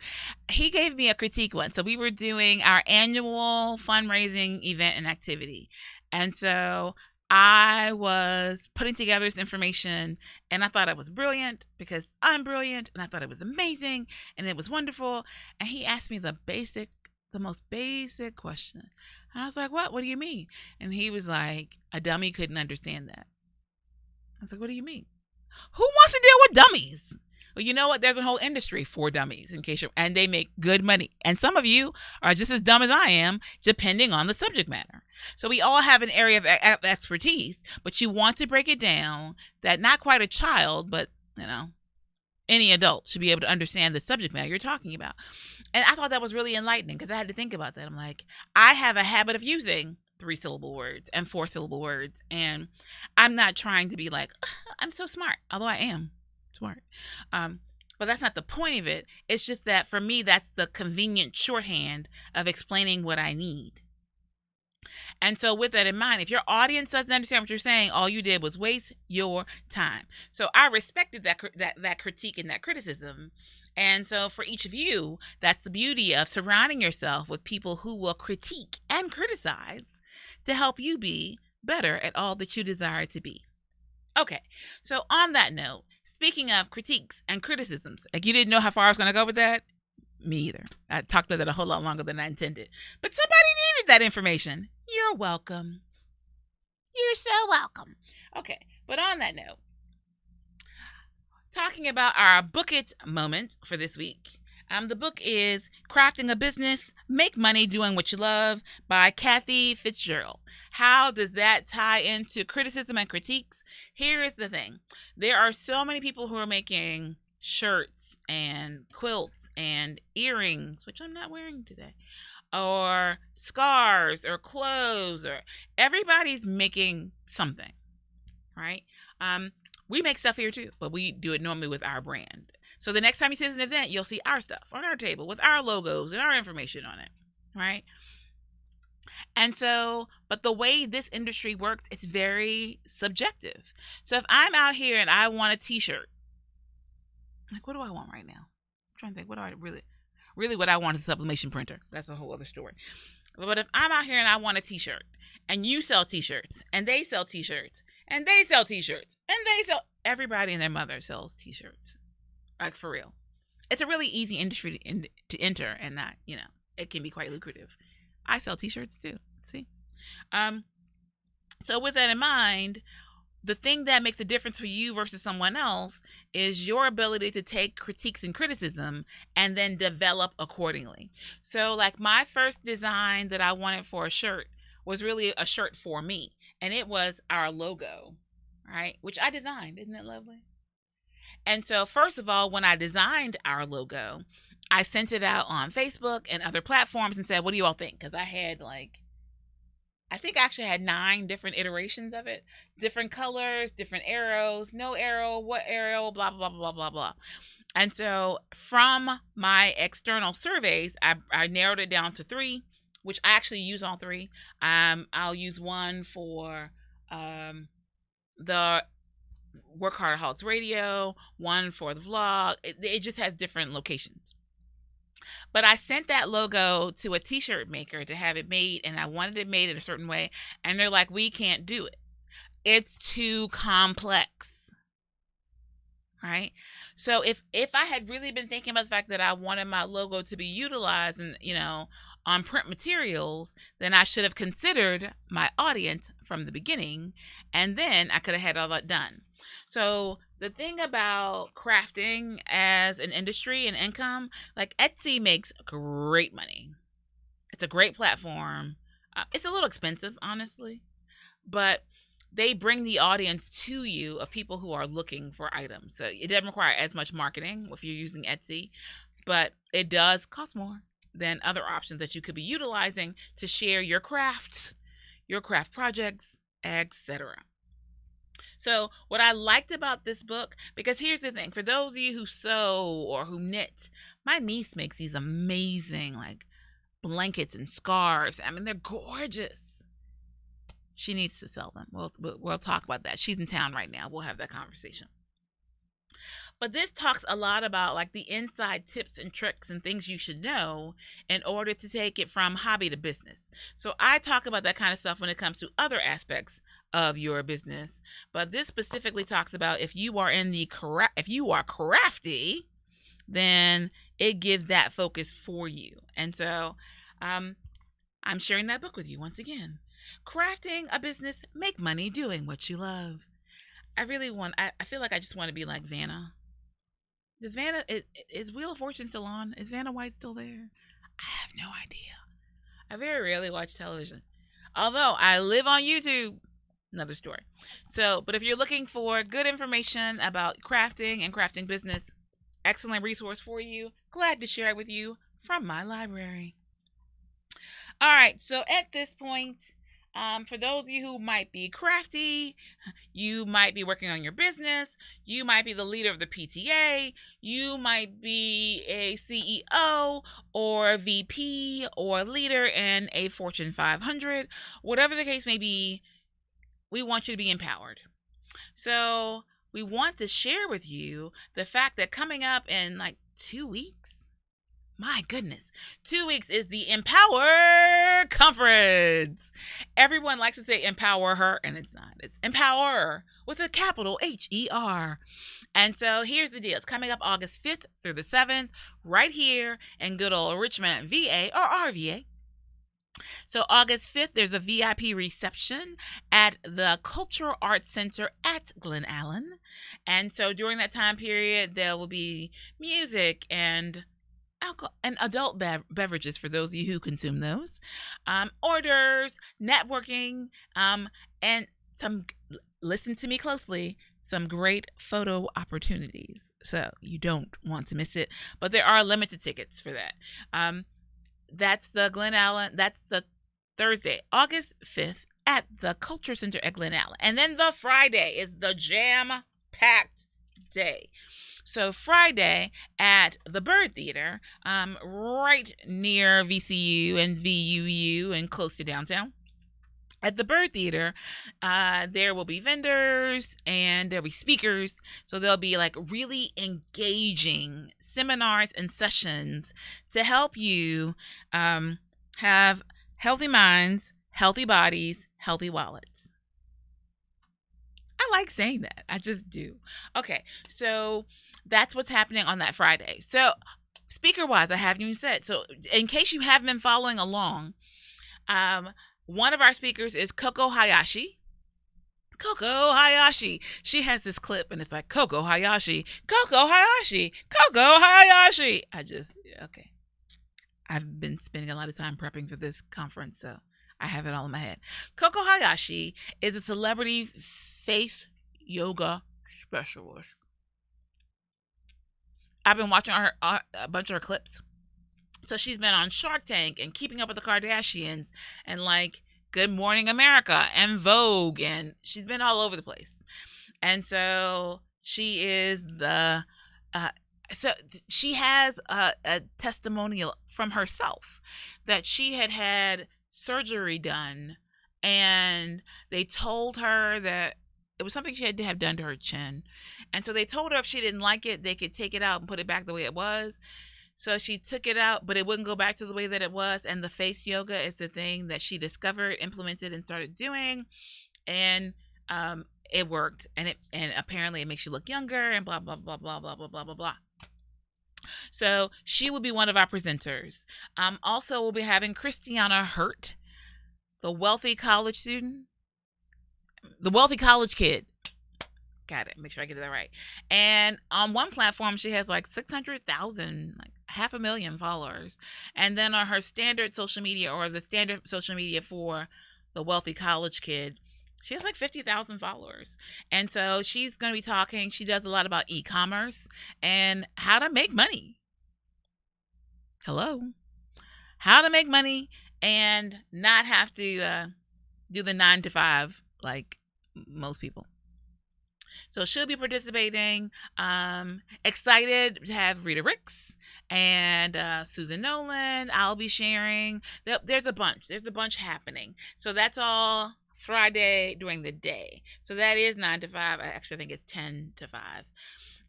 He gave me a critique once. So we were doing our annual fundraising event and activity. And so I was putting together this information and I thought it was brilliant because I'm brilliant and I thought it was amazing and it was wonderful. And he asked me the most basic question. And I was like, what do you mean? And he was like, a dummy couldn't understand that. I was like, what do you mean? Who wants to deal with dummies? Well, you know what? There's a whole industry for dummies and they make good money. And some of you are just as dumb as I am, depending on the subject matter. So we all have an area of expertise, but you want to break it down that not quite a child, but any adult should be able to understand the subject matter you're talking about. And I thought that was really enlightening because I had to think about that. I'm like, I have a habit of using 3-syllable words and 4-syllable words. And I'm not trying to be like, I'm so smart, although I am smart. But that's not the point of it. It's just that for me, that's the convenient shorthand of explaining what I need. And so with that in mind, if your audience doesn't understand what you're saying, all you did was waste your time. So I respected that critique and that criticism. And so for each of you, that's the beauty of surrounding yourself with people who will critique and criticize to help you be better at all that you desire to be. Okay, so on that note, speaking of critiques and criticisms, like you didn't know how far I was going to go with that? Me either. I talked about that a whole lot longer than I intended. But somebody needed that information. You're welcome. You're so welcome. Okay, but on that note, talking about our book it moment for this week. The book is Crafting a Business, Make Money Doing What You Love by Kathy Fitzgerald. How does that tie into criticism and critiques? Here is the thing. There are so many people who are making shirts and quilts and earrings, which I'm not wearing today, or scarves or clothes, or everybody's making something, right? We make stuff here too, but we do it normally with our brand. So the next time you see an event, you'll see our stuff on our table with our logos and our information on it, right? And so, but the way this industry works, it's very subjective. So if I'm out here and I want a t-shirt, like what do I want right now? I'm trying to think, what do I really what I want is a sublimation printer. That's a whole other story. But if I'm out here and I want a t-shirt, and you sell t-shirts, and they sell t-shirts, and they sell t-shirts, and they sell, everybody and their mother sells t-shirts. Like, for real. It's a really easy industry to enter, and not, it can be quite lucrative. I sell t-shirts too. See? So with that in mind, the thing that makes a difference for you versus someone else is your ability to take critiques and criticism and then develop accordingly. So like my first design that I wanted for a shirt was really a shirt for me, and it was our logo, right? Which I designed. Isn't it lovely? And so first of all, when I designed our logo, I sent it out on Facebook and other platforms and said, what do you all think? Because I actually had 9 different iterations of it. Different colors, different arrows, no arrow, what arrow, blah, blah, blah, blah, blah, blah. And so from my external surveys, I narrowed it down to 3, which I actually use all 3. I'll use one for the WorkHARDAholics Radio, one for the vlog. It just has different locations. But I sent that logo to a t-shirt maker to have it made, and I wanted it made in a certain way, and they're like, we can't do it. It's too complex. Right? So if I had really been thinking about the fact that I wanted my logo to be utilized and, on print materials, then I should have considered my audience from the beginning, and then I could have had all that done. So the thing about crafting as an industry and income, like Etsy makes great money. It's a great platform. It's a little expensive, honestly, but they bring the audience to you of people who are looking for items. So it doesn't require as much marketing if you're using Etsy, but it does cost more than other options that you could be utilizing to share your crafts, your craft projects, etc. So what I liked about this book, because here's the thing, for those of you who sew or who knit, my niece makes these amazing like blankets and scarves. I mean, they're gorgeous. She needs to sell them. We'll talk about that. She's in town right now. We'll have that conversation. But this talks a lot about like the inside tips and tricks and things you should know in order to take it from hobby to business. So I talk about that kind of stuff when it comes to other aspects of your business, but this specifically talks about if you are crafty, then it gives that focus for you. And so I'm sharing that book with you once again. Crafting a business, make money doing what you love. I feel like I just want to be like Vanna. Is Wheel of Fortune still on? Is Vanna White still there? I have no idea. I very rarely watch television. Although I live on YouTube. Another story. So, but if you're looking for good information about crafting and crafting business, excellent resource for you. Glad to share it with you from my library. All right. So at this point, for those of you who might be crafty, you might be working on your business, you might be the leader of the PTA, you might be a CEO or VP or leader in a Fortune 500, whatever the case may be, we want you to be empowered. So we want to share with you the fact that coming up in like 2 weeks, my goodness, 2 weeks is the EmpowHER Conference. Everyone likes to say empower her, and it's not. It's EmpowHER with a capital HER. And so here's the deal. It's coming up August 5th through the 7th, right here in good old Richmond, VA or RVA. So August 5th, there's a VIP reception at the Cultural Arts Center at Glen Allen. And so during that time period, there will be music and alcohol and adult beverages for those of you who consume those, orders, networking, and some, listen to me closely, some great photo opportunities. So you don't want to miss it, but there are limited tickets for that. That's the Glen Allen. That's the Thursday, August 5th at the Culture Center at Glen Allen. And then the Friday is the jam-packed day. So Friday at the Bird Theater, right near VCU and VUU and close to downtown. At the Bird Theater, there will be vendors and there'll be speakers. So there'll be like really engaging seminars and sessions to help you have healthy minds, healthy bodies, healthy wallets. I like saying that. I just do. Okay, so that's what's happening on that Friday. So speaker-wise, I haven't even said. So in case you haven't been following along, one of our speakers is Coco Hayashi. Coco Hayashi. She has this clip and it's like, Coco Hayashi, Coco Hayashi, Coco Hayashi. Okay. I've been spending a lot of time prepping for this conference, so I have it all in my head. Coco Hayashi is a celebrity face yoga specialist. I've been watching a bunch of her clips. So she's been on Shark Tank and Keeping Up with the Kardashians and like Good Morning America and Vogue, and she's been all over the place. And so she is she has a testimonial from herself that she had surgery done, and they told her that it was something she had to have done to her chin. And so they told her if she didn't like it, they could take it out and put it back the way it was. So she took it out, but it wouldn't go back to the way that it was. And the face yoga is the thing that she discovered, implemented, and started doing. And it worked. And apparently it makes you look younger and blah, blah, blah, blah, blah, blah, blah, blah, blah. So she will be one of our presenters. Also, we'll be having Christiana Hurt, the wealthy college student. The wealthy college kid. Got it. Make sure I get that right. And on one platform, she has like 600,000, like 500,000 followers. And then on her standard social media, or the standard social media for the wealthy college kid, she has like 50,000 followers. And so she's going to be talking. She does a lot about e-commerce and how to make money. Hello. How to make money and not have to do the 9 to 5 like most people. So she'll be participating. Excited to have Rita Ricks and Susan Nolan. I'll be sharing. There's a bunch happening. So that's all Friday during the day. So that is 9 to 5. I actually think it's 10 to 5.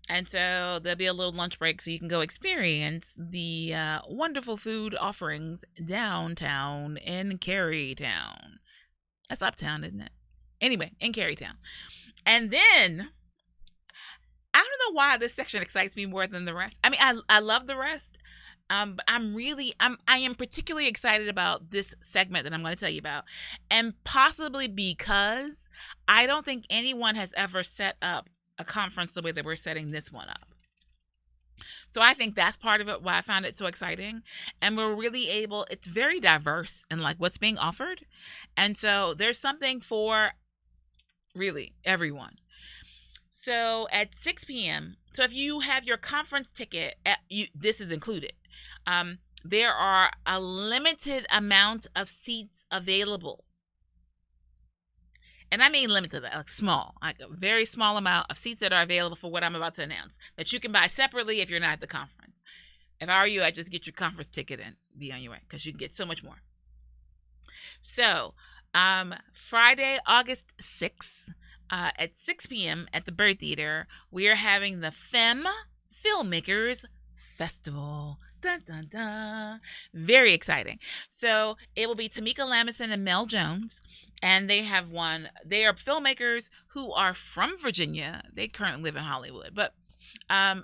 And so there'll be a little lunch break so you can go experience the wonderful food offerings downtown in Carytown. That's uptown, isn't it? Anyway, in Carytown. And then, I don't know why this section excites me more than the rest. I mean, I love the rest. But I am particularly excited about this segment that I'm going to tell you about. And possibly because I don't think anyone has ever set up a conference the way that we're setting this one up. So I think that's part of it, why I found it so exciting. And we're really it's very diverse in like what's being offered. And so there's something for really everyone. So at 6 p.m., so if you have your conference ticket, this is included. There are a limited amount of seats available. And I mean limited, like small, like a very small amount of seats that are available for what I'm about to announce, that you can buy separately if you're not at the conference. If I were you, I'd just get your conference ticket and be on your way, because you can get so much more. So Friday, August 6th, at 6 p.m. at the Bird Theater, we are having the Femme Filmmakers Festival. Dun, dun, dun. Very exciting. So it will be Tamika Lamison and Mel Jones. And they are filmmakers who are from Virginia. They currently live in Hollywood, but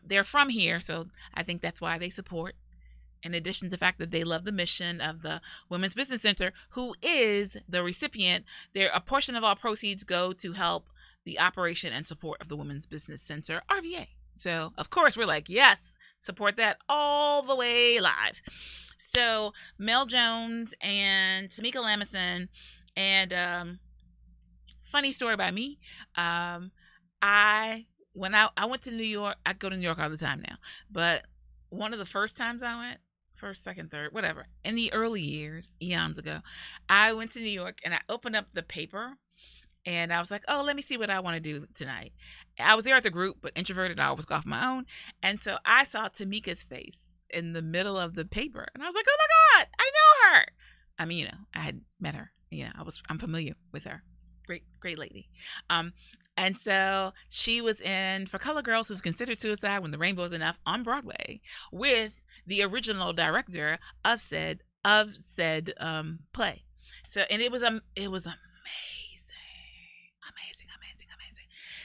they're from here. So I think that's why they support. In addition to the fact that they love the mission of the Women's Business Center, who is the recipient. A portion of all proceeds go to help the operation and support of the Women's Business Center, RBA. So, of course, we're like, yes, support that all the way live. So, Mel Jones and Tamika Lamison, and funny story about me. When I went to New York, I go to New York all the time now, but one of the first times I went, first, second, third, whatever, in the early years, eons ago, I went to New York and I opened up the paper and I was like, oh, let me see what I want to do tonight. I was there at the group, but introverted, I always go off my own. And so I saw Tamika's face in the middle of the paper and I was like, oh my God, I know her. I mean, I had met her. I'm familiar with her. Great lady. And so she was in For Color Girls Who've Considered Suicide When the Rainbow Is Enough on Broadway with the original director of said of said play. So, and it was amazing.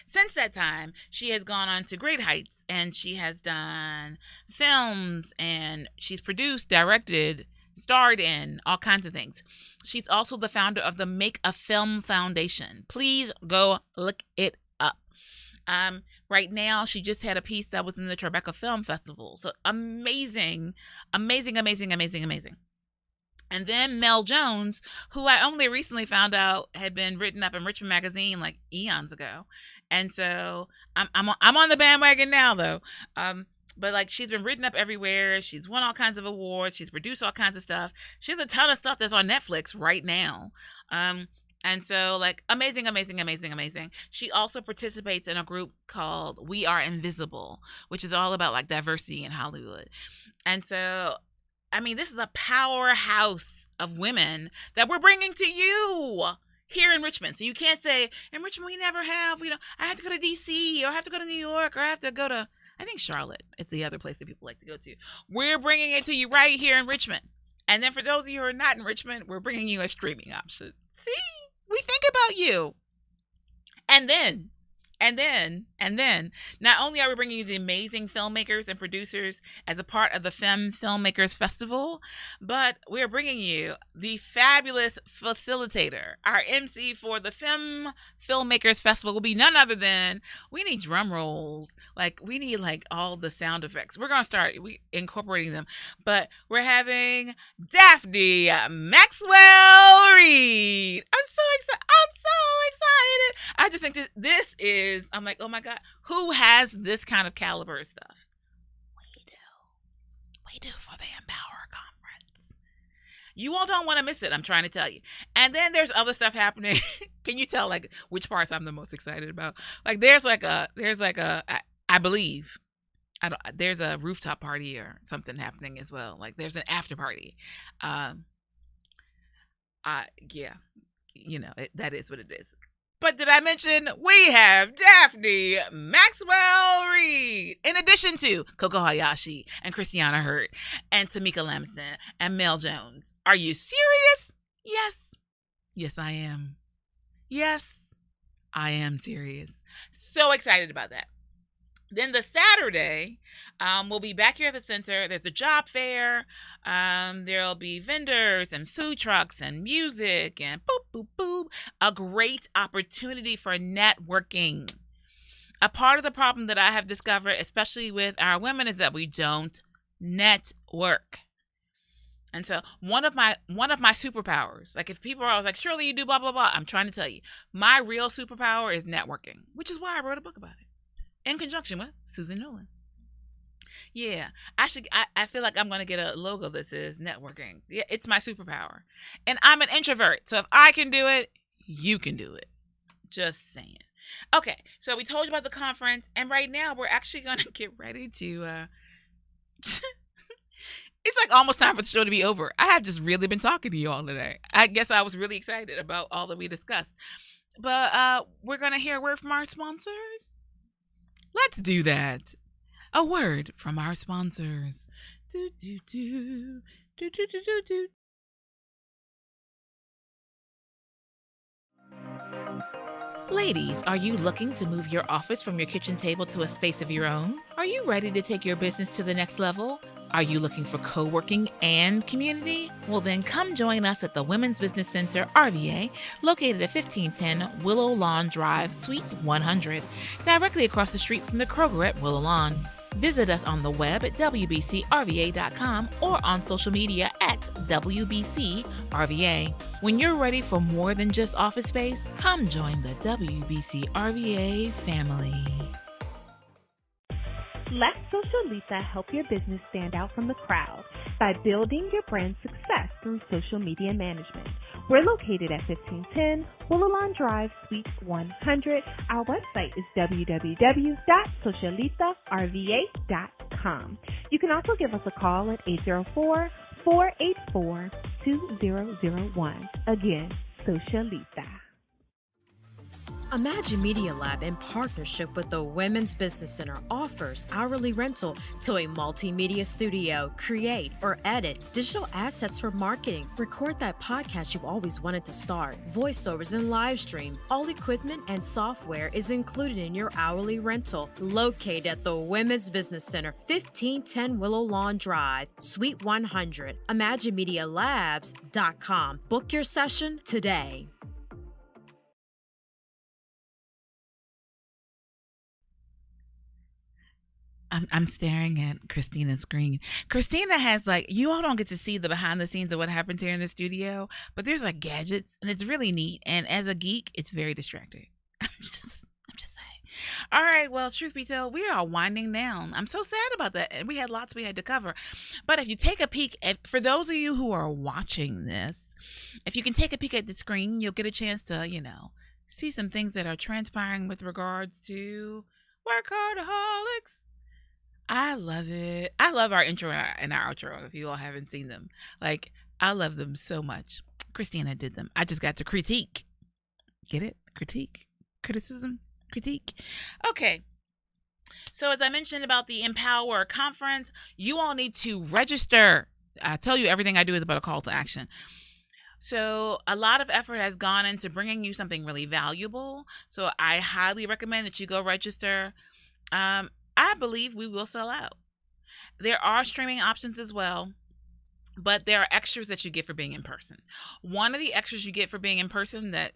Since that time, she has gone on to great heights, and she has done films, and she's produced, directed, starred in all kinds of things. She's also the founder of the Make a Film Foundation. Please go look it up. Right now, she just had a piece that was in the Tribeca Film Festival. So amazing. And then Mel Jones, who I only recently found out had been written up in Richmond Magazine like eons ago. And so I'm on the bandwagon now, though. But like, she's been written up everywhere. She's won all kinds of awards. She's produced all kinds of stuff. She has a ton of stuff that's on Netflix right now. And so, like, amazing. She also participates in a group called We Are Invisible, which is all about like diversity in Hollywood. And so, I mean, this is a powerhouse of women that we're bringing to you here in Richmond. So you can't say, in Richmond, we never have, I have to go to D.C. or I have to go to New York or I have to go to, I think Charlotte. It's the other place that people like to go to. We're bringing it to you right here in Richmond. And then for those of you who are not in Richmond, we're bringing you a streaming option. See? We think about you. And then, not only are we bringing you the amazing filmmakers and producers as a part of the Femme Filmmakers Festival, but we're bringing you the fabulous facilitator. Our MC for the Femme Filmmakers Festival will be none other than, we need drum rolls. Like, we need like all the sound effects. We're going to start incorporating them, but we're having Daphne Maxwell Reid. I'm so excited. I just think this is, I'm like, oh my God, who has this kind of caliber of stuff? We do for the EmpowHER Conference. You all don't want to miss it, I'm trying to tell you. And then there's other stuff happening. Can you tell like which parts I'm the most excited about? Like there's I believe, there's a rooftop party or something happening as well. Like there's an after party. Yeah, that is what it is. But did I mention we have Daphne Maxwell Reid, in addition to Coco Hayashi and Christiana Hurt and Tamika Lamson and Mel Jones. Are you serious? Yes. Yes, I am. Yes, I am serious. So excited about that. Then the Saturday, we'll be back here at the center. There's a job fair. There'll be vendors and food trucks and music and boop. A great opportunity for networking. A part of the problem that I have discovered, especially with our women, is that we don't network. And so one of my superpowers, like if people are always like, Shirley, you do blah, blah, blah. I'm trying to tell you, my real superpower is networking, which is why I wrote a book about it. In conjunction with Susan Nolan. Yeah, I feel like I'm going to get a logo that says networking. Yeah, it's my superpower. And I'm an introvert. So if I can do it, you can do it. Just saying. Okay, so we told you about the conference. And right now, we're actually going to get ready to... It's like almost time for the show to be over. I have just really been talking to you all today. I guess I was really excited about all that we discussed. But we're going to hear a word from our sponsors. Let's do that. A word from our sponsors. Ladies, are you looking to move your office from your kitchen table to a space of your own? Are you ready to take your business to the next level? Are you looking for co-working and community? Well, then come join us at the Women's Business Center, RVA, located at 1510 Willow Lawn Drive, Suite 100, directly across the street from the Kroger at Willow Lawn. Visit us on the web at wbcrva.com or on social media at WBCRVA. When you're ready for more than just office space, come join the WBCRVA family. Let Socialita help your business stand out from the crowd by building your brand success through social media management. We're located at 1510 Willow Lawn Drive, Suite 100. Our website is www.socialitarva.com. You can also give us a call at 804-484-2001. Again, Socialita. Imagine Media Lab, in partnership with the Women's Business Center, offers hourly rental to a multimedia studio. Create or edit digital assets for marketing. Record that podcast you've always wanted to start. Voiceovers and live stream. All equipment and software is included in your hourly rental. Located at the Women's Business Center, 1510 Willow Lawn Drive, Suite 100. ImagineMediaLabs.com. Book your session today. I'm staring at Christina's screen. Christina has you all don't get to see the behind the scenes of what happens here in the studio, but there's gadgets and it's really neat. And as a geek, it's very distracting. I'm just saying. All right. Well, truth be told, we are winding down. I'm so sad about that. And we had lots we had to cover. But if you take a peek for those of you who are watching this, if you can take a peek at the screen, you'll get a chance to, see some things that are transpiring with regards to WorkHARDAholics. I love it. I love our intro and our outro. If you all haven't seen them, I love them so much. Christina did them. I just got to critique. Get it? Critique, criticism, critique. Okay. So as I mentioned about the EmpowHER Conference, you all need to register. I tell you, everything I do is about a call to action. So a lot of effort has gone into bringing you something really valuable. So I highly recommend that you go register. I believe we will sell out. There are streaming options as well, but there are extras that you get for being in person. One of the extras you get for being in person that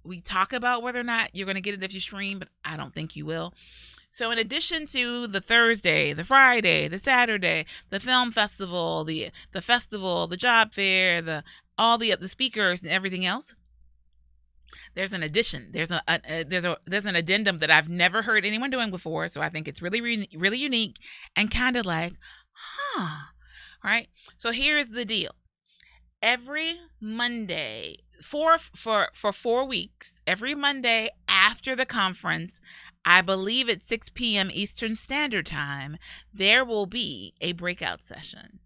we talk about whether or not you're going to get it if you stream, but I don't think you will. So in addition to the Thursday, the Friday, the Saturday, the film festival, the festival, the job fair, all the speakers and everything else, there's an addition. There's an addendum that I've never heard anyone doing before. So I think it's really, really unique and kind of All right. So here's the deal. Every Monday for 4 weeks, every Monday after the conference, I believe at 6 p.m. Eastern Standard Time, there will be a breakout session.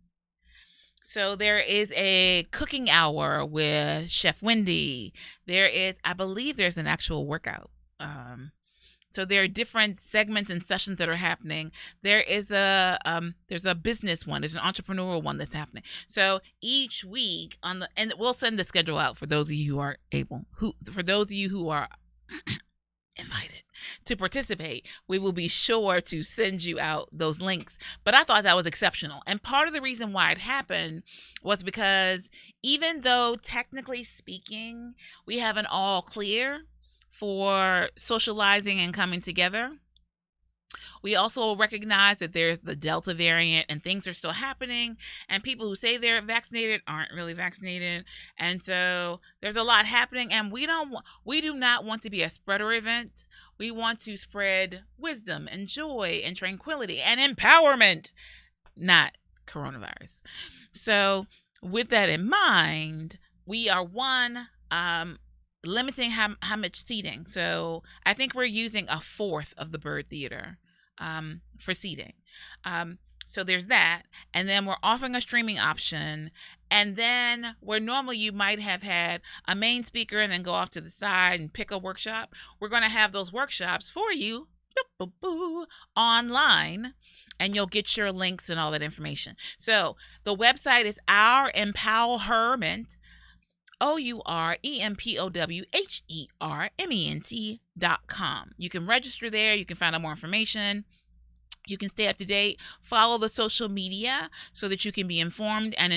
So there is a cooking hour with Chef Wendy. I believe there's an actual workout. So there are different segments and sessions that are happening. There's a business one. There's an entrepreneurial one that's happening. So each week and we'll send the schedule out for those of you who are for those of you who are invited to participate, we will be sure to send you out those links. But I thought that was exceptional. And part of the reason why it happened was because even though technically speaking, we have an all clear for socializing and coming together, we also recognize that there's the Delta variant and things are still happening, and people who say they're vaccinated aren't really vaccinated. And so there's a lot happening, and we do not want to be a spreader event. We want to spread wisdom and joy and tranquility and empowerment, not coronavirus. So with that in mind, we are limiting how much seating. So I think we're using 1/4 of the Bird Theater for seating. So there's that. And then we're offering a streaming option. And then where normally you might have had a main speaker and then go off to the side and pick a workshop, we're going to have those workshops for you online, and you'll get your links and all that information. So the website is Our EmpowHerment, OurEmpowHerment.com. You can register there. You can find out more information. You can stay up to date, follow the social media so that you can be informed and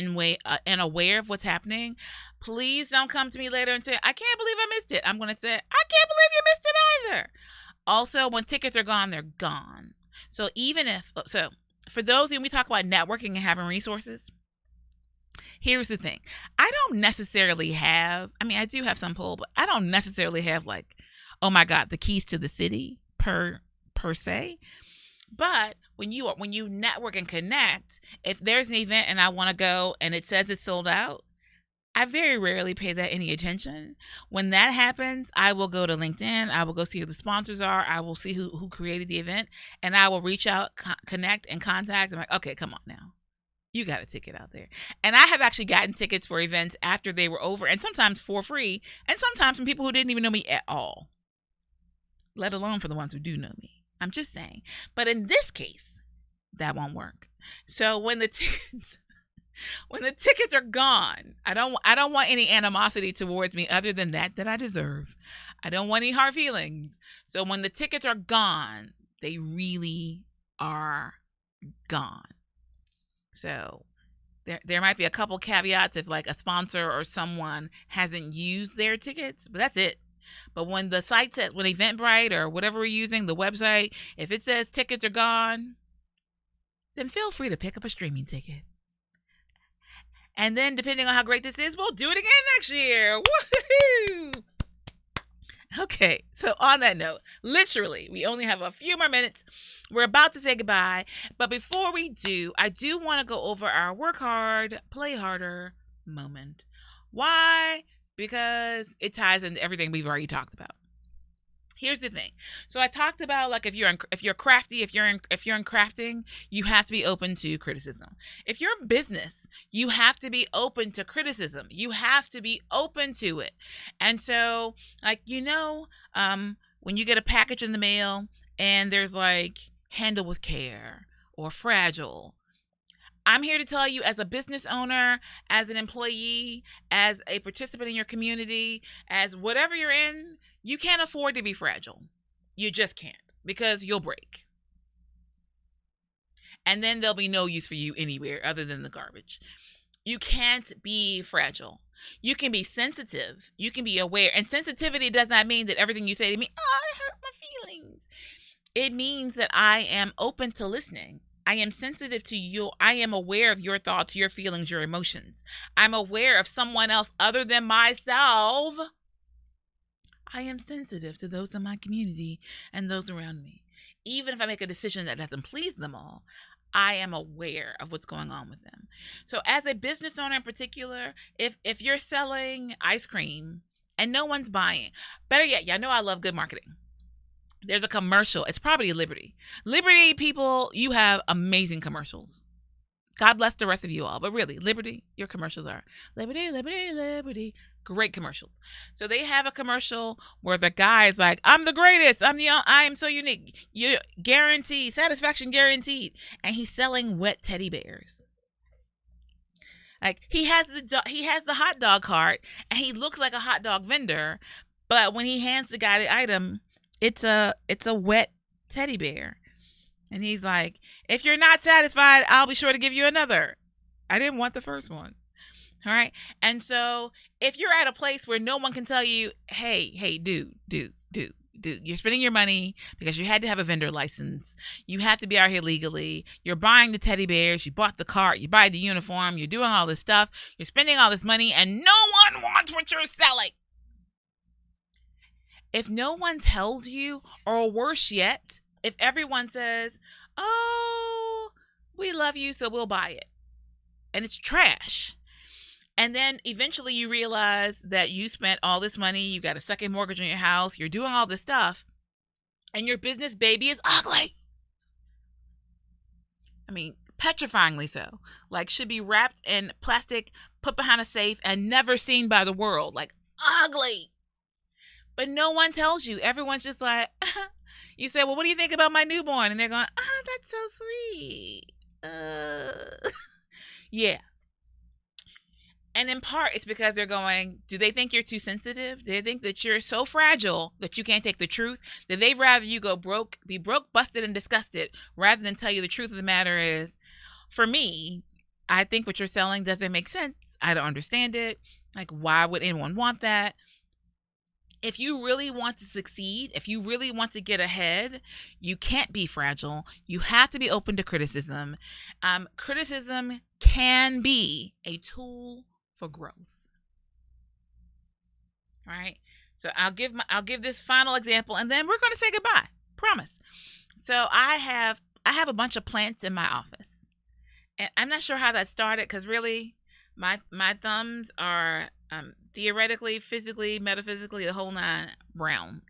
aware of what's happening. Please don't come to me later and say, I can't believe I missed it. I'm going to say, I can't believe you missed it either. Also, when tickets are gone, they're gone. So for those of you, we talk about networking and having resources. Here's the thing. I don't necessarily have, I do have some pull, but I don't necessarily have oh my God, the keys to the city per se. But when you network and connect, if there's an event and I want to go and it says it's sold out, I very rarely pay that any attention. When that happens, I will go to LinkedIn. I will go see who the sponsors are. I will see who created the event, and I will reach out, connect, and contact. I'm like, okay, come on now. You got a ticket out there. And I have actually gotten tickets for events after they were over, and sometimes for free, and sometimes from people who didn't even know me at all. let alone for the ones who do know me. I'm just saying. But in this case, that won't work. So when the tickets are gone, I don't want any animosity towards me other than that I deserve. I don't want any hard feelings. So when the tickets are gone, they really are gone. So there might be a couple caveats if like a sponsor or someone hasn't used their tickets, but that's it. But when the site says, when Eventbrite or whatever we're using, the website, if it says tickets are gone, then feel free to pick up a streaming ticket. And then depending on how great this is, we'll do it again next year. Woohoo! Okay, so on that note, literally, we only have a few more minutes. We're about to say goodbye. But before we do, I do want to go over our work hard, play harder moment. Why? Because it ties into everything we've already talked about. Here's the thing. So I talked about like if you're crafty, if you're in crafting, you have to be open to criticism. If you're in business, you have to be open to criticism. You have to be open to it. And so like when you get a package in the mail and there's like handle with care or fragile, I'm here to tell you, as a business owner, as an employee, as a participant in your community, as whatever you're in, you can't afford to be fragile. You just can't, because you'll break. And then there'll be no use for you anywhere other than the garbage. You can't be fragile. You can be sensitive. You can be aware. And sensitivity does not mean that everything you say to me, it hurt my feelings. It means that I am open to listening. I am sensitive to you. I am aware of your thoughts, your feelings, your emotions. I'm aware of someone else other than myself. I am sensitive to those in my community and those around me. Even if I make a decision that doesn't please them all, I am aware of what's going on with them. So as a business owner in particular, if you're selling ice cream and no one's buying, better yet, y'all know I love good marketing. There's a commercial. It's probably Liberty. Liberty people, you have amazing commercials. God bless the rest of you all. But really, Liberty, your commercials are Liberty, Liberty, Liberty. Great commercials. So they have a commercial where the guy is like, I'm the greatest. I am so unique. You guaranteed, satisfaction guaranteed. And he's selling wet teddy bears. Like he has the hot dog cart and he looks like a hot dog vendor. But when he hands the guy the item, it's a wet teddy bear. And he's like, if you're not satisfied, I'll be sure to give you another. I didn't want the first one. All right. And so if you're at a place where no one can tell you, hey, dude, you're spending your money because you had to have a vendor license. You have to be out here legally. You're buying the teddy bears. You bought the cart. You buy the uniform. You're doing all this stuff. You're spending all this money and no one wants what you're selling. If no one tells you, or worse yet, if everyone says, oh, we love you, so we'll buy it, and it's trash, and then eventually you realize that you spent all this money, you got a second mortgage on your house, you're doing all this stuff, and your business baby is ugly. I mean, petrifyingly so. Like, should be wrapped in plastic, put behind a safe, and never seen by the world. Like, ugly. But no one tells you. Everyone's just like, you say, well, what do you think about my newborn? And they're going, oh, that's so sweet. Yeah. And in part, it's because they're going, do they think you're too sensitive? Do they think that you're so fragile that you can't take the truth? That they'd rather you go broke, be broke, busted, and disgusted, rather than tell you the truth of the matter is, for me, I think what you're selling doesn't make sense. I don't understand it. Like, why would anyone want that? If you really want to succeed, if you really want to get ahead, you can't be fragile. You have to be open to criticism. Criticism can be a tool for growth. All right. So I'll give this final example, and then we're going to say goodbye. Promise. So I have a bunch of plants in my office, and I'm not sure how that started because really, my thumbs are theoretically, physically, metaphysically, the whole nine brown.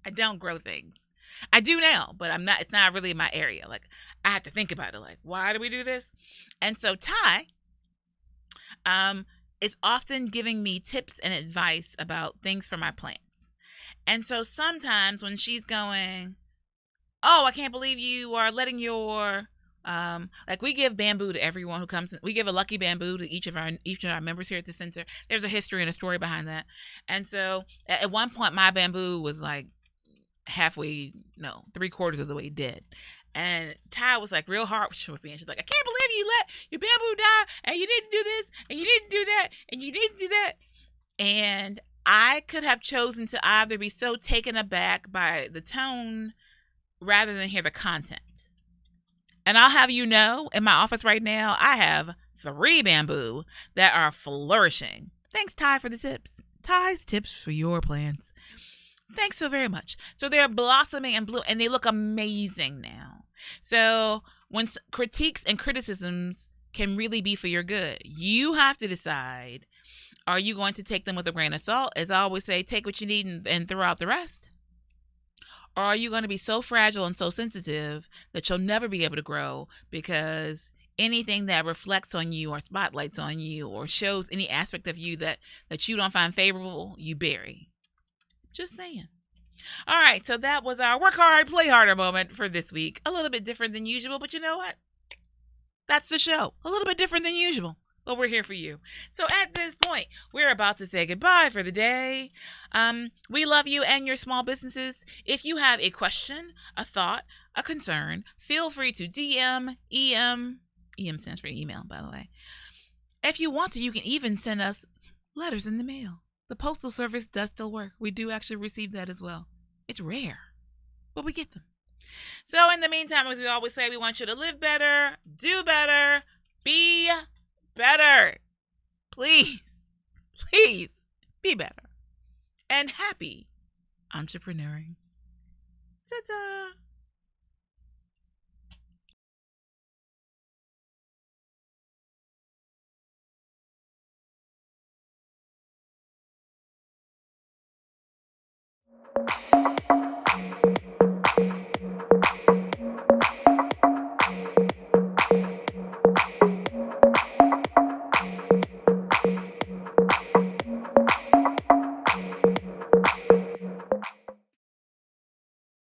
I don't grow things. I do now, but it's not really my area. Like, I have to think about it. Like, why do we do this? And so Ty is often giving me tips and advice about things for my plants. And so sometimes when she's going, oh, I can't believe you are letting your like we give bamboo to everyone who comes in. We give a lucky bamboo to each of our members here at the center. There's a history and a story behind that. And so at one point my bamboo was like halfway, no, 3/4 of the way dead. And Ty was like real harsh with me. And she's like, I can't believe you let your bamboo die, and you didn't do this, and you didn't do that, and you didn't do that. And I could have chosen to either be so taken aback by the tone rather than hear the content. And I'll have you know, in my office right now, I have 3 bamboo that are flourishing. Thanks, Ty, for the tips. Ty's tips for your plants. Thanks so very much. So they're blossoming and bloom, and they look amazing now. So when critiques and criticisms can really be for your good, you have to decide, are you going to take them with a grain of salt? As I always say, take what you need and throw out the rest. Or are you going to be so fragile and so sensitive that you'll never be able to grow, because anything that reflects on you or spotlights on you or shows any aspect of you that you don't find favorable, you bury. Just saying. All right, so that was our work hard, play harder moment for this week. A little bit different than usual, but you know what? That's the show. A little bit different than usual. But we're here for you. So at this point, we're about to say goodbye for the day. We love you and your small businesses. If you have a question, a thought, a concern, feel free to DM, EM stands for email, by the way. If you want to, you can even send us letters in the mail. The postal service does still work. We do actually receive that as well. It's rare, but we get them. So in the meantime, as we always say, we want you to live better, do better, be better. Please, please be better. And happy entrepreneuring. Ta-ta.